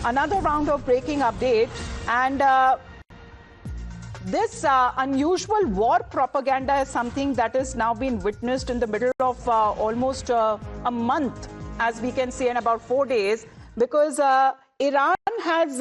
another round of breaking update, and this unusual war propaganda is something that has now been witnessed in the middle of almost a month, as we can see, in about 4 days, because Iran has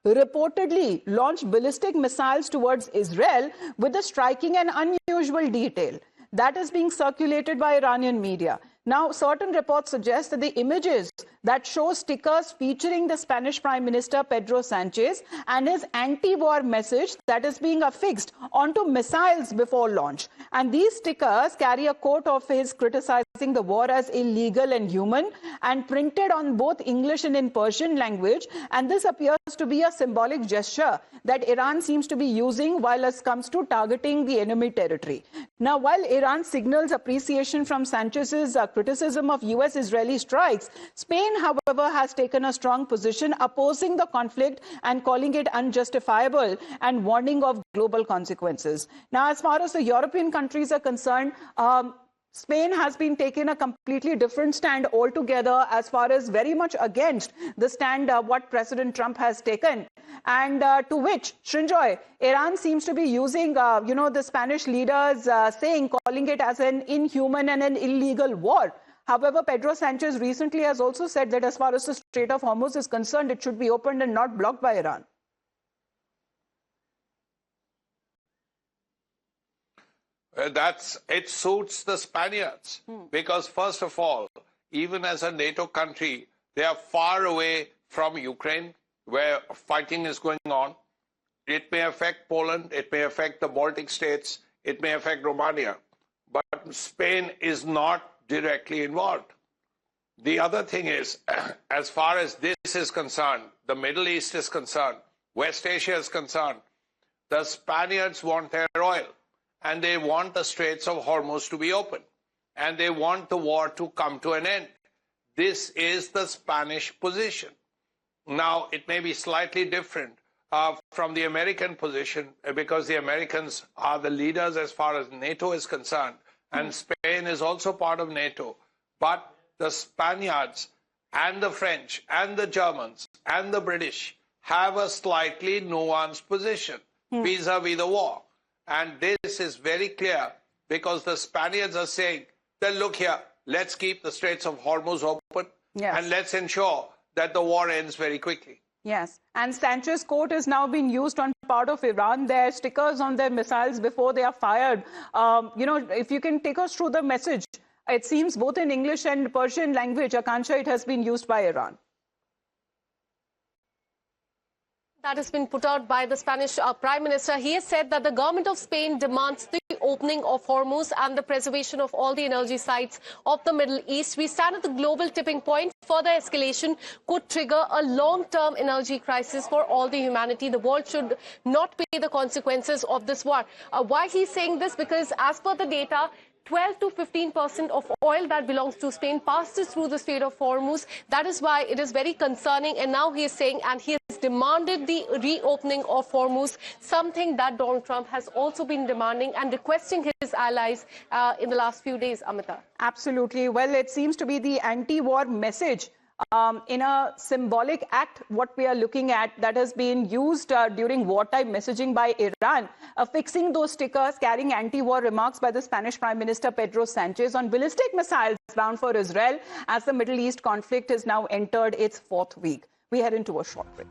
reportedly launched ballistic missiles towards Israel with a striking and unusual detail that is being circulated by Iranian media. Now, certain reports suggest that the images that show stickers featuring the Spanish Prime Minister Pedro Sanchez and his anti-war message that is being affixed onto missiles before launch. And these stickers carry a quote of his criticizing the war as illegal and inhuman, and printed on both English and in Persian language. And this appears to be a symbolic gesture that Iran seems to be using while it comes to targeting the enemy territory. Now, while Iran signals appreciation from Sanchez's criticism of US-Israeli strikes, Spain, however, has taken a strong position opposing the conflict and calling it unjustifiable and warning of global consequences. Now, as far as the European countries are concerned, Spain has been taking a completely different stand altogether, as far as very much against the stand what President Trump has taken. And to which, Srinjoy, Iran seems to be using, the Spanish leaders calling it as an inhuman and an illegal war. However, Pedro Sanchez recently has also said that as far as the Strait of Hormuz is concerned, it should be opened and not blocked by Iran. It suits the Spaniards because, first of all, even as a NATO country, they are far away from Ukraine, where fighting is going on. It may affect Poland, it may affect the Baltic states, it may affect Romania, but Spain is not directly involved. The other thing is, as far as this is concerned, the Middle East is concerned, West Asia is concerned, the Spaniards want their oil. And they want the Straits of Hormuz to be open. And they want the war to come to an end. This is the Spanish position. Now, it may be slightly different from the American position, because the Americans are the leaders as far as NATO is concerned. And Spain is also part of NATO. But the Spaniards and the French and the Germans and the British have a slightly nuanced position vis-a-vis the war. And this is very clear because the Spaniards are saying, then look here, let's keep the Straits of Hormuz open, and let's ensure that the war ends very quickly. Yes, and Sanchez's quote is now being used on part of Iran. There are stickers on their missiles before they are fired. If you can take us through the message, it seems both in English and Persian language, Akansha, it has been used by Iran. That has been put out by the Spanish Prime Minister. He has said that the government of Spain demands the opening of Hormuz and the preservation of all the energy sites of the Middle East. We stand at the global tipping point. Further escalation could trigger a long-term energy crisis for all the humanity. The world should not pay the consequences of this war. Why he's saying this? Because as per the data, 12 to 15% of oil that belongs to Spain passes through the Strait of Hormuz. That is why it is very concerning. And now he is saying, and he has demanded the reopening of Hormuz, something that Donald Trump has also been demanding and requesting his allies in the last few days, Amita. Absolutely. Well, it seems to be the anti-war message in a symbolic act, what we are looking at, that has been used during wartime messaging by Iran, affixing those stickers carrying anti-war remarks by the Spanish Prime Minister Pedro Sanchez on ballistic missiles bound for Israel, as the Middle East conflict has now entered its 4th week. We head into a short break.